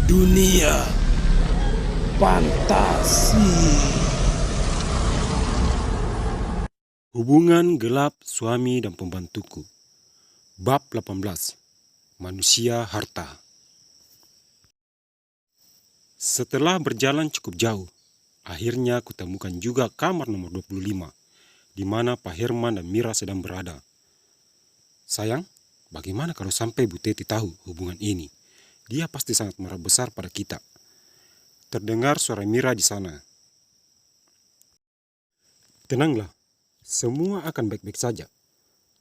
Dunia fantasi. Hubungan gelap suami dan pembantuku. Bab 18. Manusia harta. Setelah berjalan cukup jauh, akhirnya kutemukan juga kamar nomor 25, di mana Pak Herman dan Mira sedang berada. Sayang, bagaimana kalau sampai Bu Teti tahu hubungan ini? Dia pasti sangat marah besar pada kita. Terdengar suara Mira di sana. Tenanglah, semua akan baik-baik saja.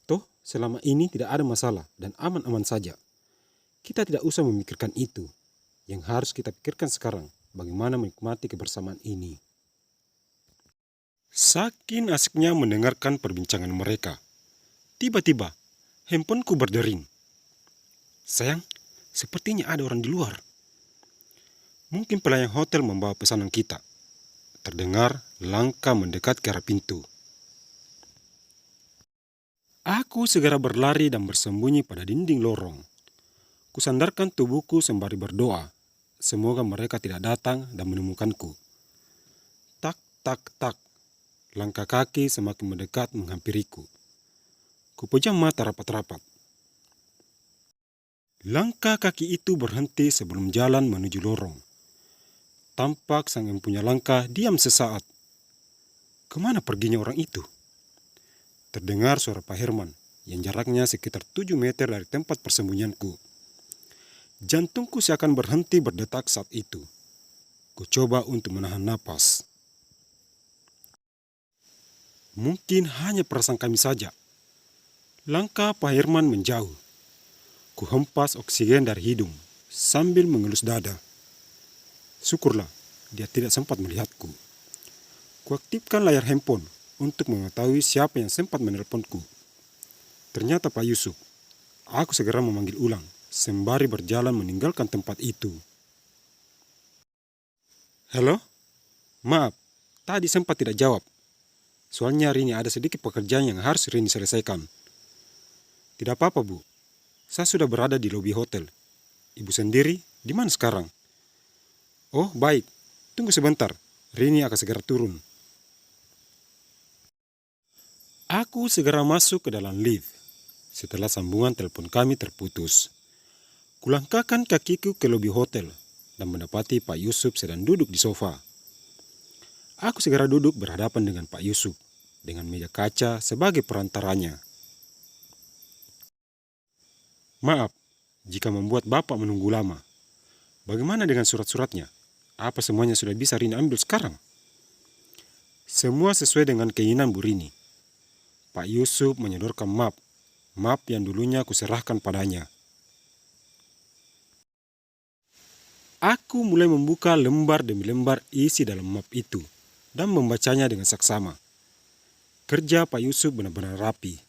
Toh, selama ini tidak ada masalah dan aman-aman saja. Kita tidak usah memikirkan itu. Yang harus kita pikirkan sekarang, bagaimana menikmati kebersamaan ini. Saking asiknya mendengarkan perbincangan mereka. Tiba-tiba, handphoneku berdering. Sayang, sepertinya ada orang di luar. Mungkin pelayan hotel membawa pesanan kita. Terdengar langkah mendekat ke arah pintu. Aku segera berlari dan bersembunyi pada dinding lorong. Kusandarkan tubuhku sembari berdoa. Semoga mereka tidak datang dan menemukanku. Tak, tak, tak. Langkah kaki semakin mendekat menghampiriku. Kupejam mata rapat-rapat. Langkah kaki itu berhenti sebelum jalan menuju lorong. Tampak sang empunya langkah diam sesaat. Kemana perginya orang itu? Terdengar suara Pak Herman yang jaraknya sekitar 7 meter dari tempat persembunyianku. Jantungku seakan berhenti berdetak saat itu. Kucoba untuk menahan napas. Mungkin hanya perasaan kami saja. Langkah Pak Herman menjauh. Kuhempas oksigen dari hidung sambil mengelus dada. Syukurlah dia tidak sempat melihatku. Kuaktifkan layar handphone untuk mengetahui siapa yang sempat menelponku. Ternyata Pak Yusuf. Aku segera memanggil ulang sembari berjalan meninggalkan tempat itu. Halo? Maaf, tadi sempat tidak jawab. Soalnya hari ini ada sedikit pekerjaan yang harus Rini selesaikan. Tidak apa-apa, Bu. Saya sudah berada di lobi hotel. Ibu sendiri, di mana sekarang? Oh, baik. Tunggu sebentar. Rini akan segera turun. Aku segera masuk ke dalam lift. Setelah sambungan telepon kami terputus. Kulangkahkan kakiku ke lobi hotel dan mendapati Pak Yusuf sedang duduk di sofa. Aku segera duduk berhadapan dengan Pak Yusuf dengan meja kaca sebagai perantaranya. Maaf jika membuat Bapak menunggu lama. Bagaimana dengan surat-suratnya? Apa semuanya sudah bisa Rini ambil sekarang? Semua sesuai dengan keinginan Bu Rini. Pak Yusuf menyodorkan map yang dulunya kuserahkan padanya. Aku mulai membuka lembar demi lembar isi dalam map itu dan membacanya dengan saksama. Kerja Pak Yusuf benar-benar rapi.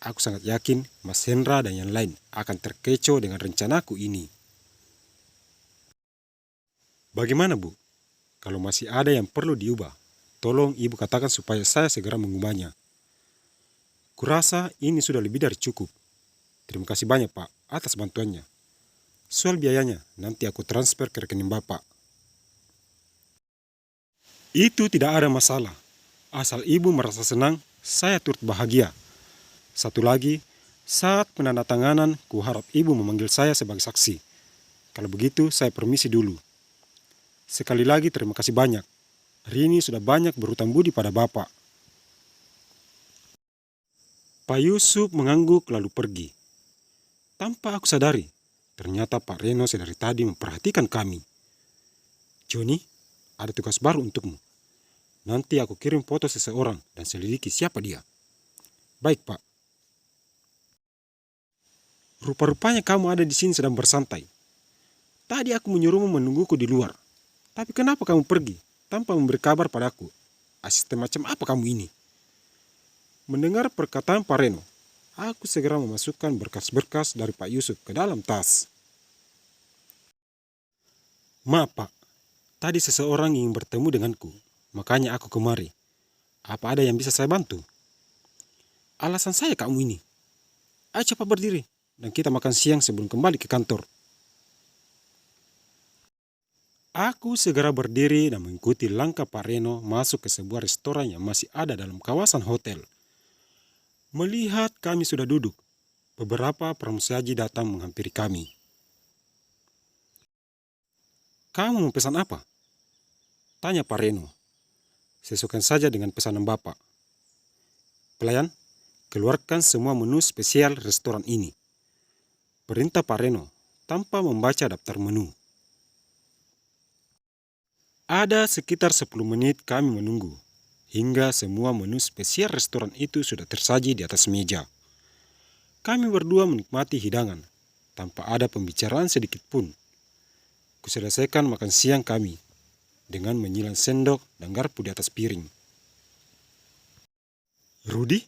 Aku sangat yakin Mas Hendra dan yang lain akan terkecoh dengan rencanaku ini. Bagaimana, Bu? Kalau masih ada yang perlu diubah, tolong Ibu katakan supaya saya segera mengubahnya. Kurasa ini sudah lebih dari cukup. Terima kasih banyak, Pak, atas bantuannya. Soal biayanya, nanti aku transfer ke rekening Bapak. Itu tidak ada masalah. Asal Ibu merasa senang, saya turut bahagia. Satu lagi, saat penandatanganan, kuharap Ibu memanggil saya sebagai saksi. Kalau begitu, saya permisi dulu. Sekali lagi terima kasih banyak. Rini sudah banyak berhutang budi pada Bapak. Pak Yusuf mengangguk lalu pergi. Tanpa aku sadari, ternyata Pak Reno sedari tadi memperhatikan kami. Joni, ada tugas baru untukmu. Nanti aku kirim foto seseorang dan selidiki siapa dia. Baik, Pak. Rupa-rupanya kamu ada di sini sedang bersantai. Tadi aku menyuruhmu menungguku di luar. Tapi kenapa kamu pergi tanpa memberi kabar padaku? Asisten macam apa kamu ini? Mendengar perkataan Pak Reno, aku segera memasukkan berkas-berkas dari Pak Yusuf ke dalam tas. Maaf, Pak. Tadi seseorang ingin bertemu denganku. Makanya aku kemari. Apa ada yang bisa saya bantu? Alasan saya kamu ini. Ayo cepat berdiri dan kita makan siang sebelum kembali ke kantor. Aku segera berdiri dan mengikuti langkah Pak Reno masuk ke sebuah restoran yang masih ada dalam kawasan hotel. Melihat kami sudah duduk, beberapa pramusaji datang menghampiri kami. "Kamu mau pesan apa?" tanya Pak Reno. "Sesuaikan saja dengan pesanan Bapak." "Pelayan, keluarkan semua menu spesial restoran ini," perintah Pak Reno tanpa membaca daftar menu. Ada sekitar 10 menit kami menunggu, hingga semua menu spesial restoran itu sudah tersaji di atas meja. Kami berdua menikmati hidangan, tanpa ada pembicaraan sedikit pun. Kuselesaikan makan siang kami, dengan menyilang sendok dan garpu di atas piring. "Rudi,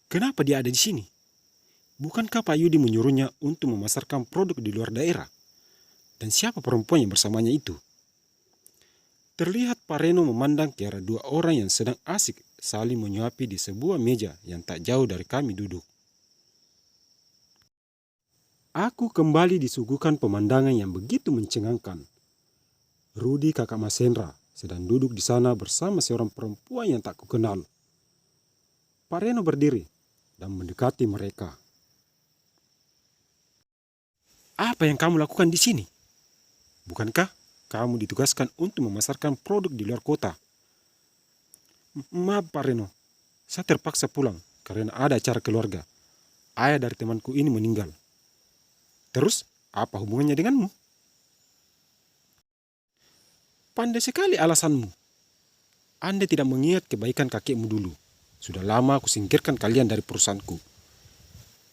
kenapa dia ada di sini? Bukankah Pak Yudi menyuruhnya untuk memasarkan produk di luar daerah? Dan siapa perempuan yang bersamanya itu?" Terlihat Pak Reno memandang ke arah dua orang yang sedang asik saling menyuapi di sebuah meja yang tak jauh dari kami duduk. Aku kembali disuguhkan pemandangan yang begitu mencengangkan. Rudi, kakak Mas Hendra, sedang duduk di sana bersama seorang perempuan yang tak kukenal. Pak Reno berdiri dan mendekati mereka. "Apa yang kamu lakukan di sini? Bukankah kamu ditugaskan untuk memasarkan produk di luar kota?" "Maaf Pak Reno, saya terpaksa pulang karena ada acara keluarga. Ayah dari temanku ini meninggal." "Terus, apa hubungannya denganmu?" "Pandai sekali alasanmu. Anda tidak mengingat kebaikan kakekmu dulu. Sudah lama aku singkirkan kalian dari perusahaanku.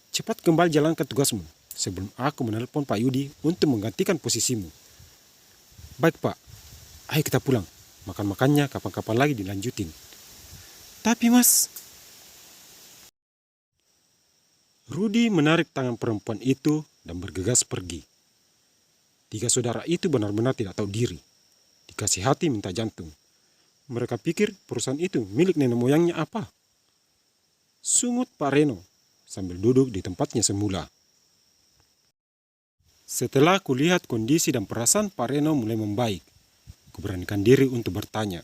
Cepat kembali jalankan tugasmu sebelum aku menelpon Pak Yudi untuk menggantikan posisimu." "Baik Pak, ayo kita pulang. Makan-makannya kapan-kapan lagi dilanjutin." "Tapi Mas..." Rudi menarik tangan perempuan itu dan bergegas pergi. Tiga saudara itu benar-benar tidak tahu diri. Dikasih hati minta jantung. Mereka pikir perusahaan itu milik nenek moyangnya apa? Sungut Pak Reno sambil duduk di tempatnya semula. Setelah kulihat kondisi dan perasaan Pak Reno mulai membaik, kuberanikan diri untuk bertanya.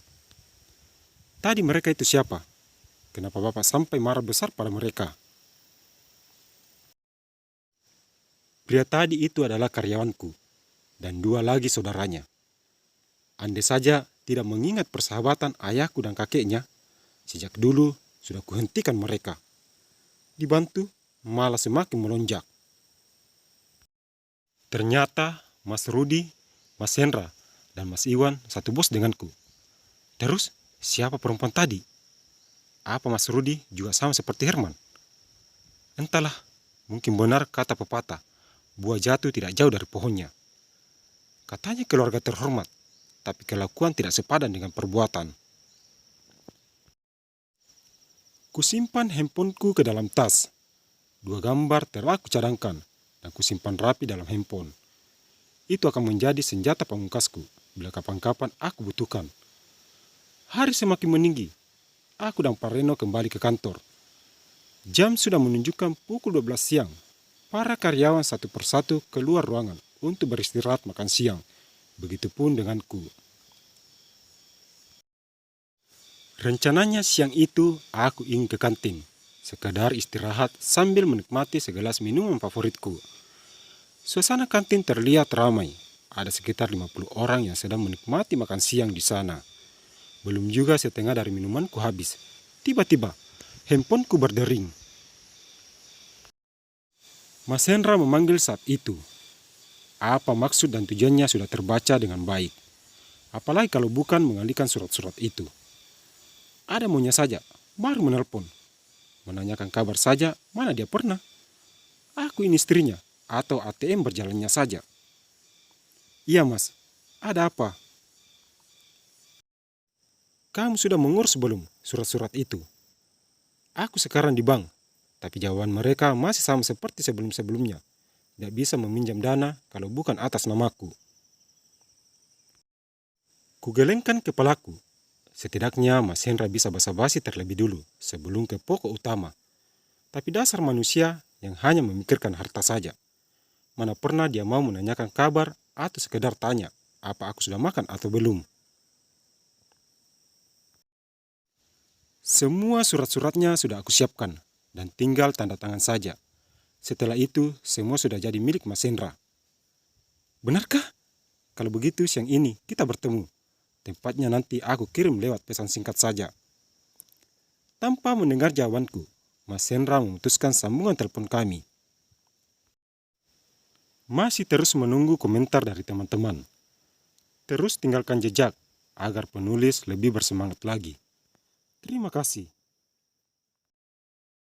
"Tadi mereka itu siapa? Kenapa Bapak sampai marah besar pada mereka?" "Pria tadi itu adalah karyawanku, dan dua lagi saudaranya. Andai saja tidak mengingat persahabatan ayahku dan kakeknya, sejak dulu sudah kuhentikan mereka. Dibantu, malah semakin melonjak." Ternyata Mas Rudi, Mas Hendra, dan Mas Iwan satu bos denganku. Terus, siapa perempuan tadi? Apa Mas Rudi juga sama seperti Herman? Entahlah, mungkin benar kata pepatah, buah jatuh tidak jauh dari pohonnya. Katanya keluarga terhormat, tapi kelakuan tidak sepadan dengan perbuatan. Kusimpan handphoneku ke dalam tas. Dua gambar telah kucadangkan dan kusimpan rapi dalam handphone. Itu akan menjadi senjata pamungkasku bila kapan-kapan aku butuhkan. Hari semakin meninggi. Aku dan Pak Reno kembali ke kantor. Jam sudah menunjukkan pukul 12 siang. Para karyawan satu persatu keluar ruangan untuk beristirahat makan siang. Begitupun denganku. Rencananya siang itu aku ingin ke kantin, sekadar istirahat sambil menikmati segelas minuman favoritku. Suasana kantin terlihat ramai. Ada sekitar 50 orang yang sedang menikmati makan siang di sana. Belum juga setengah dari minumanku habis. Tiba-tiba, handphoneku berdering. Mas Hendra memanggil saat itu. Apa maksud dan tujuannya sudah terbaca dengan baik. Apalagi kalau bukan mengalihkan surat-surat itu. Ada maunya saja, baru menelpon. Menanyakan kabar saja, mana dia pernah. Aku ini istrinya, atau ATM berjalannya saja. "Iya mas, ada apa?" "Kamu sudah mengurus belum surat-surat itu?" "Aku sekarang di bank, tapi jawaban mereka masih sama seperti sebelum-sebelumnya. Tidak bisa meminjam dana kalau bukan atas namaku." Kugelengkan kepalaku. Setidaknya Mas Hendra bisa basa-basi terlebih dulu sebelum ke pokok utama. Tapi dasar manusia yang hanya memikirkan harta saja. Mana pernah dia mau menanyakan kabar atau sekedar tanya, apa aku sudah makan atau belum. Semua surat-suratnya sudah aku siapkan dan tinggal tanda tangan saja. Setelah itu, semua sudah jadi milik Mas Hendra. Benarkah? Kalau begitu siang ini kita bertemu. Tempatnya nanti aku kirim lewat pesan singkat saja. Tanpa mendengar jawabanku, Mas Hendra memutuskan sambungan telepon kami. Masih terus menunggu komentar dari teman-teman. Terus tinggalkan jejak agar penulis lebih bersemangat lagi. Terima kasih.